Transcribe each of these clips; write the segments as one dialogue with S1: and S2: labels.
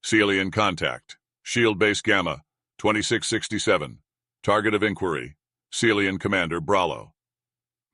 S1: Terran Contact. Shield Base Gamma, 2667. Target of inquiry. Terran Commander Brallo.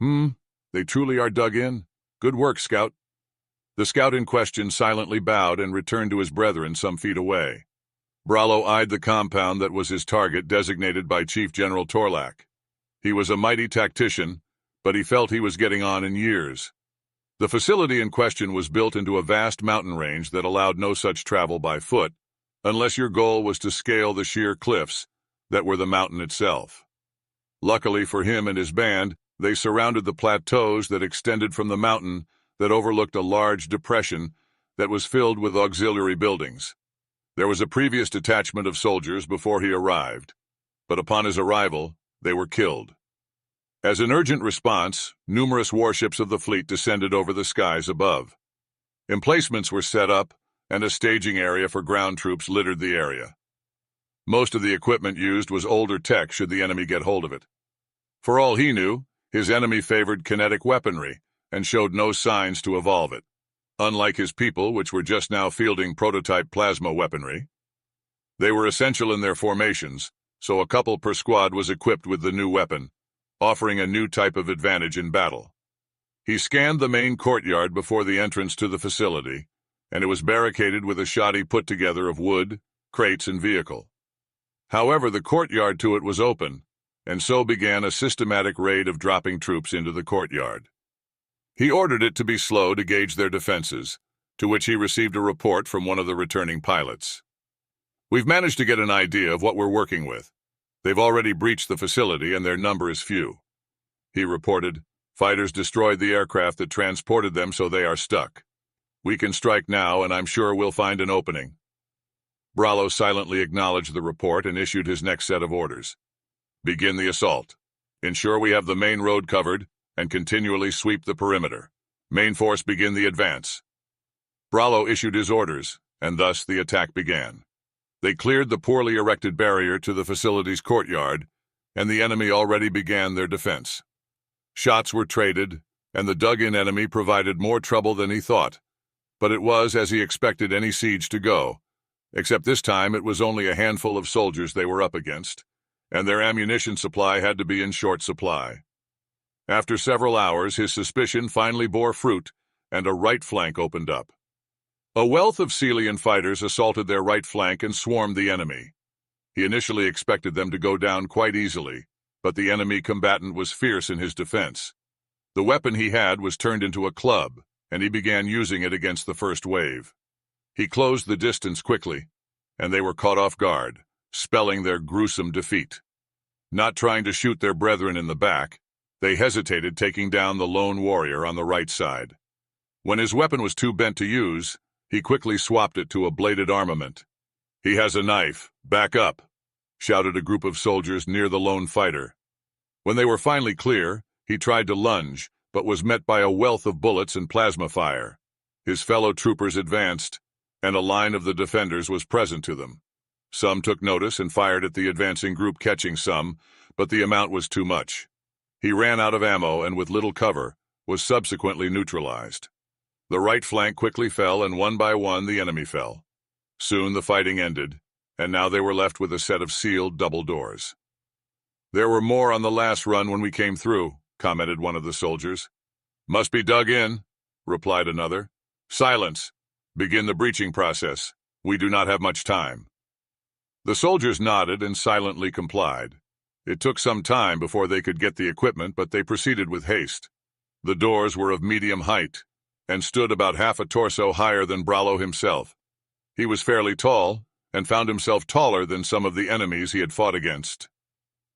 S1: They truly are dug in. Good work, Scout. The scout in question silently bowed and returned to his brethren some feet away. Brallo eyed the compound that was his target designated by Chief General Torlak. He was a mighty tactician, but he felt he was getting on in years. The facility in question was built into a vast mountain range that allowed no such travel by foot, unless your goal was to scale the sheer cliffs that were the mountain itself. Luckily for him and his band, they surrounded the plateaus that extended from the mountain that overlooked a large depression that was filled with auxiliary buildings. There was a previous detachment of soldiers before he arrived, but upon his arrival, they were killed. As an urgent response, numerous warships of the fleet descended over the skies above. Emplacements were set up, and a staging area for ground troops littered the area. Most of the equipment used was older tech should the enemy get hold of it. For all he knew, his enemy favored kinetic weaponry and showed no signs to evolve it, unlike his people, which were just now fielding prototype plasma weaponry. They were essential in their formations, so a couple per squad was equipped with the new weapon, offering a new type of advantage in battle. He scanned the main courtyard before the entrance to the facility, and it was barricaded with a shoddy put-together of wood, crates, and vehicle. However, the courtyard to it was open, and so began a systematic raid of dropping troops into the courtyard. He ordered it to be slow to gauge their defenses, to which he received a report from one of the returning pilots. "We've managed to get an idea of what we're working with. They've already breached the facility and their number is few." He reported, "Fighters destroyed the aircraft that transported them, so they are stuck. We can strike now, and I'm sure we'll find an opening." Brallo silently acknowledged the report and issued his next set of orders. "Begin the assault. Ensure we have the main road covered, and continually sweep the perimeter. Main force begin the advance." Brallo issued his orders, and thus the attack began. They cleared the poorly erected barrier to the facility's courtyard, and the enemy already began their defense. Shots were traded, and the dug-in enemy provided more trouble than he thought, but it was as he expected any siege to go, except this time it was only a handful of soldiers they were up against, and their ammunition supply had to be in short supply. After several hours, his suspicion finally bore fruit, and a right flank opened up. A wealth of Terran fighters assaulted their right flank and swarmed the enemy. He initially expected them to go down quite easily, but the enemy combatant was fierce in his defense. The weapon he had was turned into a club, and he began using it against the first wave. He closed the distance quickly, and they were caught off guard, spelling their gruesome defeat. Not trying to shoot their brethren in the back, they hesitated, taking down the lone warrior on the right side. When his weapon was too bent to use, he quickly swapped it to a bladed armament. "He has a knife. Back up," shouted a group of soldiers near the lone fighter. When they were finally clear, he tried to lunge, but was met by a wealth of bullets and plasma fire. His fellow troopers advanced, and a line of the defenders was present to them. Some took notice and fired at the advancing group, catching some, but the amount was too much. He ran out of ammo and, with little cover, was subsequently neutralized. The right flank quickly fell, and one by one the enemy fell. Soon the fighting ended, and now they were left with a set of sealed double doors. "There were more on the last run when we came through," commented one of the soldiers. "Must be dug in," replied another. "Silence. Begin the breaching process. We do not have much time." The soldiers nodded and silently complied. It took some time before they could get the equipment, but they proceeded with haste. The doors were of medium height, and stood about half a torso higher than Brallo himself. He was fairly tall, and found himself taller than some of the enemies he had fought against.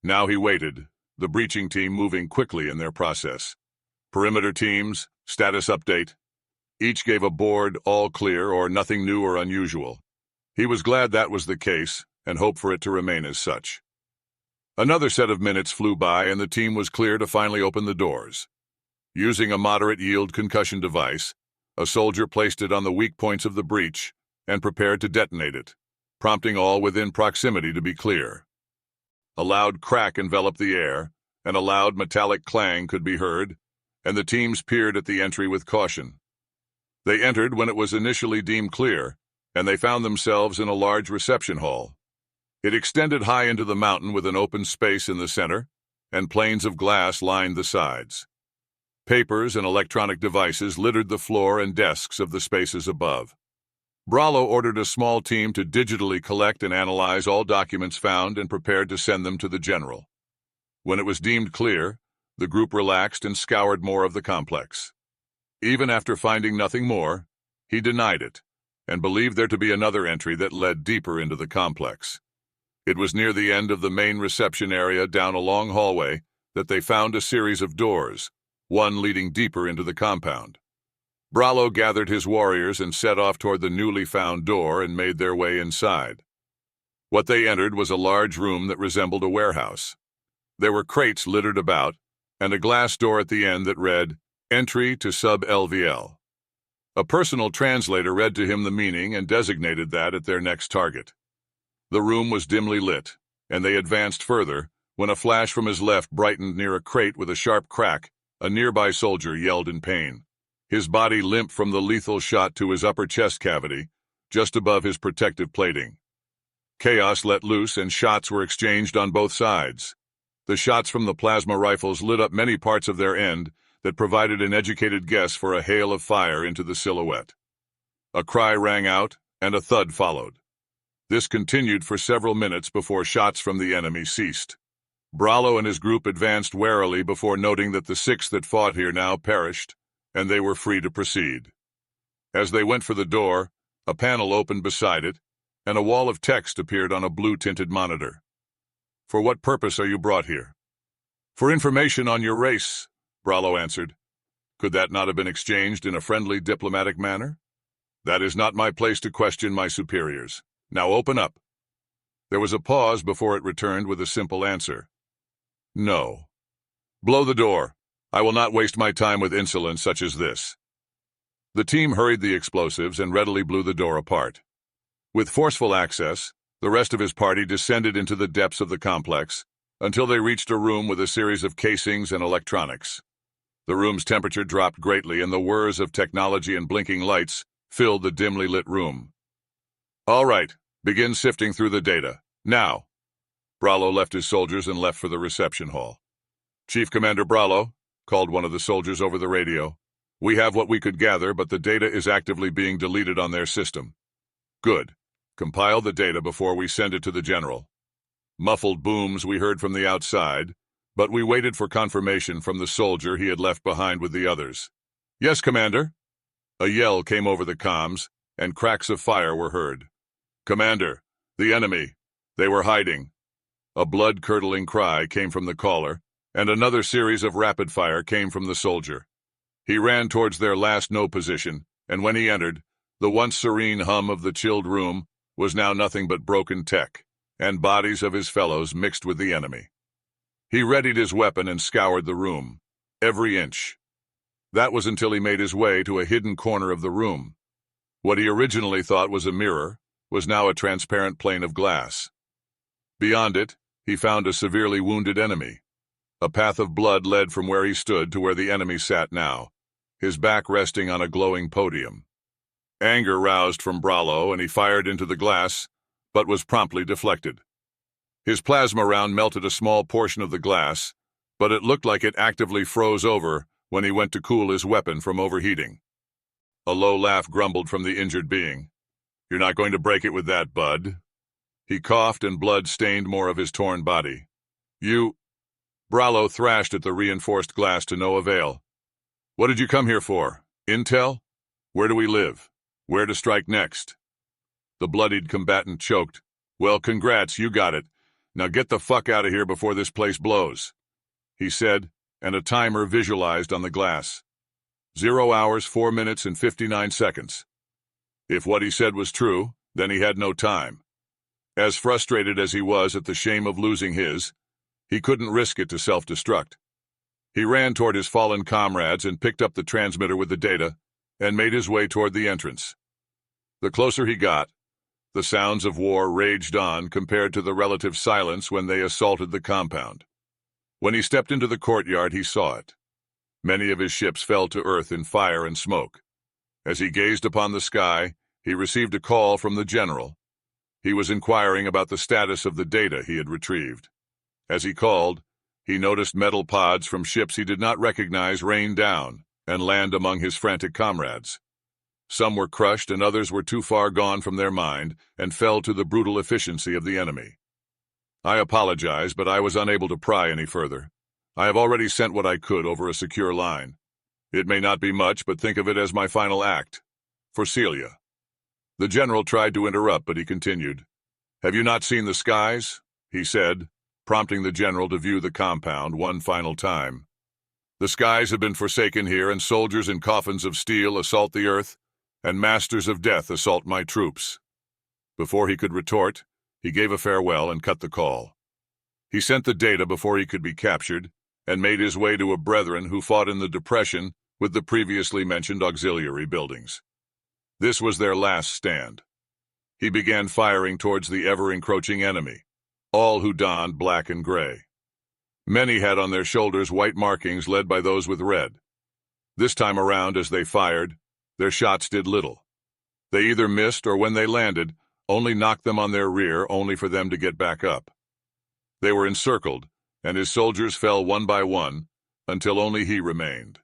S1: Now he waited, the breaching team moving quickly in their process. Perimeter teams, status update. Each gave a board, all clear or nothing new or unusual. He was glad that was the case, and hoped for it to remain as such. Another set of minutes flew by, and the team was clear to finally open the doors. Using a moderate-yield concussion device, a soldier placed it on the weak points of the breach and prepared to detonate it, prompting all within proximity to be clear. A loud crack enveloped the air, and a loud metallic clang could be heard, and the teams peered at the entry with caution. They entered when it was initially deemed clear, and they found themselves in a large reception hall. It extended high into the mountain with an open space in the center, and planes of glass lined the sides. Papers and electronic devices littered the floor and desks of the spaces above. Brallo ordered a small team to digitally collect and analyze all documents found and prepared to send them to the general. When it was deemed clear, the group relaxed and scoured more of the complex. Even after finding nothing more, he denied it, and believed there to be another entry that led deeper into the complex. It was near the end of the main reception area down a long hallway that they found a series of doors, one leading deeper into the compound. Brallo gathered his warriors and set off toward the newly found door and made their way inside. What they entered was a large room that resembled a warehouse. There were crates littered about, and a glass door at the end that read, "Entry to Sub-LVL." A personal translator read to him the meaning and designated that at their next target. The room was dimly lit, and they advanced further when a flash from his left brightened near a crate with a sharp crack. A nearby soldier yelled in pain. His body limp from the lethal shot to his upper chest cavity, just above his protective plating. Chaos let loose and shots were exchanged on both sides. The shots from the plasma rifles lit up many parts of their end that provided an educated guess for a hail of fire into the silhouette. A cry rang out, and a thud followed. This continued for several minutes before shots from the enemy ceased. Brallo and his group advanced warily before noting that the 6 that fought here now perished, and they were free to proceed. As they went for the door, a panel opened beside it, and a wall of text appeared on a blue-tinted monitor. "For what purpose are you brought here?" "For information on your race," Brallo answered. "Could that not have been exchanged in a friendly, diplomatic manner?" "That is not my place to question my superiors. Now open up." There was a pause before it returned with a simple answer. "No." "Blow the door. I will not waste my time with insolence such as this." The team hurried the explosives and readily blew the door apart. With forceful access, the rest of his party descended into the depths of the complex until they reached a room with a series of casings and electronics. The room's temperature dropped greatly, and the whirs of technology and blinking lights filled the dimly lit room. "All right, begin sifting through the data. Now." Brallo left his soldiers and left for the reception hall. "Chief Commander Brallo," called one of the soldiers over the radio, "we have what we could gather, but the data is actively being deleted on their system." "Good. Compile the data before we send it to the general." Muffled booms we heard from the outside, but we waited for confirmation from the soldier he had left behind with the others. "Yes, Commander." A yell came over the comms, and cracks of fire were heard. "Commander, the enemy. They were hiding." A blood-curdling cry came from the caller, and another series of rapid fire came from the soldier. He ran towards their last no position, and when he entered, the once serene hum of the chilled room was now nothing but broken tech, and bodies of his fellows mixed with the enemy. He readied his weapon and scoured the room, every inch. That was until he made his way to a hidden corner of the room. What he originally thought was a mirror was now a transparent plane of glass. Beyond it, he found a severely wounded enemy. A path of blood led from where he stood to where the enemy sat now, his back resting on a glowing podium. Anger roused from Brallo, and he fired into the glass, but was promptly deflected. His plasma round melted a small portion of the glass, but it looked like it actively froze over when he went to cool his weapon from overheating. A low laugh grumbled from the injured being. "You're not going to break it with that, bud." He coughed, and blood stained more of his torn body. "You—" Brallo thrashed at the reinforced glass to no avail. "What did you come here for? Intel? Where do we live? Where to strike next?" The bloodied combatant choked. "Well, congrats, you got it. Now get the fuck out of here before this place blows," he said, and a timer visualized on the glass. 0 hours, 4 minutes, and 59 seconds. If what he said was true, then he had no time. As frustrated as he was at the shame of losing his, he couldn't risk it to self-destruct. He ran toward his fallen comrades and picked up the transmitter with the data and made his way toward the entrance. The closer he got, the sounds of war raged on compared to the relative silence when they assaulted the compound. When he stepped into the courtyard, he saw it. Many of his ships fell to earth in fire and smoke. As he gazed upon the sky, He received a call from the general. He was inquiring about the status of the data he had retrieved. As he called, he noticed metal pods from ships he did not recognize rain down and land among his frantic comrades. Some were crushed and others were too far gone from their mind and fell to the brutal efficiency of the enemy. I apologize, but I was unable to pry any further. I have already sent what I could over a secure line. It may not be much, but think of it as my final act. For Celia. The general tried to interrupt, but he continued. Have you not seen the skies? He said, prompting the general to view the compound one final time. The skies have been forsaken here, and soldiers in coffins of steel assault the earth, and masters of death assault my troops. Before he could retort, he gave a farewell and cut the call. He sent the data before he could be captured, and made his way to a brethren who fought in the Depression with the previously mentioned auxiliary buildings. This was their last stand. He began firing towards the ever-encroaching enemy, all who donned black and gray. Many had on their shoulders white markings led by those with red. This time around, as they fired, their shots did little. They either missed or, when they landed, only knocked them on their rear, only for them to get back up. They were encircled, and his soldiers fell one by one, until only he remained.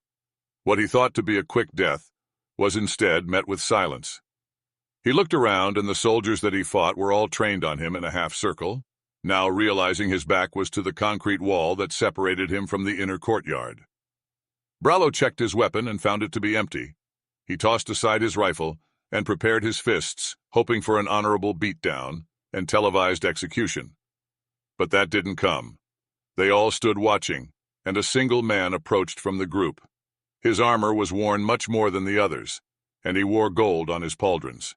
S1: What he thought to be a quick death was instead met with silence. He looked around, and the soldiers that he fought were all trained on him in a half-circle, now realizing his back was to the concrete wall that separated him from the inner courtyard. Brallo checked his weapon and found it to be empty. He tossed aside his rifle and prepared his fists, hoping for an honorable beatdown and televised execution. But that didn't come. They all stood watching, and a single man approached from the group. His armor was worn much more than the others, and he wore gold on his pauldrons.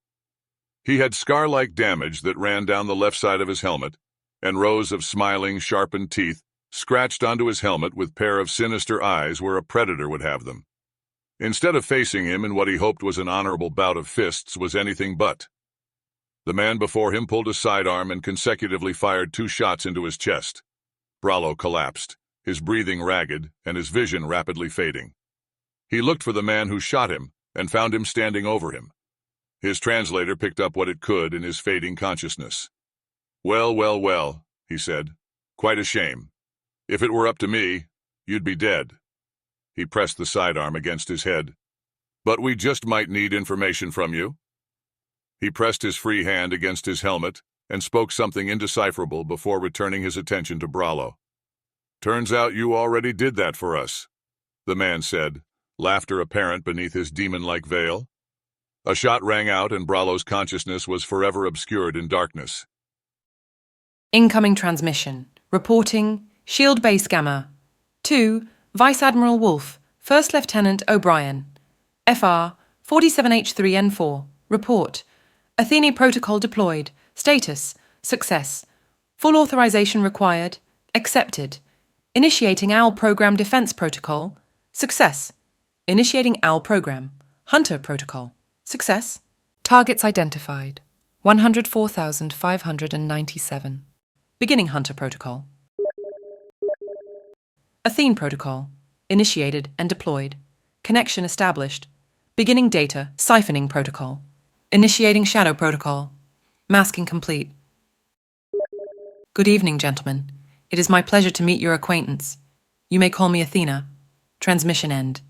S1: He had scar-like damage that ran down the left side of his helmet, and rows of smiling, sharpened teeth scratched onto his helmet with a pair of sinister eyes where a predator would have them. Instead of facing him in what he hoped was an honorable bout of fists, was anything but. The man before him pulled a sidearm and consecutively fired 2 shots into his chest. Brallo collapsed, his breathing ragged and his vision rapidly fading. He looked for the man who shot him and found him standing over him. His translator picked up what it could in his fading consciousness. Well, well, well, he said. Quite a shame. If it were up to me, you'd be dead. He pressed the sidearm against his head. But we just might need information from you. He pressed his free hand against his helmet and spoke something indecipherable before returning his attention to Brallo. Turns out you already did that for us, the man said, laughter apparent beneath his demon-like veil. A shot rang out and Brallo's consciousness was forever obscured in darkness.
S2: Incoming transmission. Reporting Shield Base Gamma. 2. Vice Admiral Wolf, First Lieutenant O'Brien. FR 47H3N4. Report. Athena protocol deployed. Status. Success. Full authorization required. Accepted. Initiating OWL Program Defense Protocol. Success. Initiating OWL Program. Hunter Protocol. Success. Targets identified. 104,597. Beginning Hunter Protocol. Athena Protocol. Initiated and deployed. Connection established. Beginning data siphoning protocol. Initiating Shadow Protocol. Masking complete. Good evening, gentlemen. It is my pleasure to meet your acquaintance. You may call me Athena. Transmission end.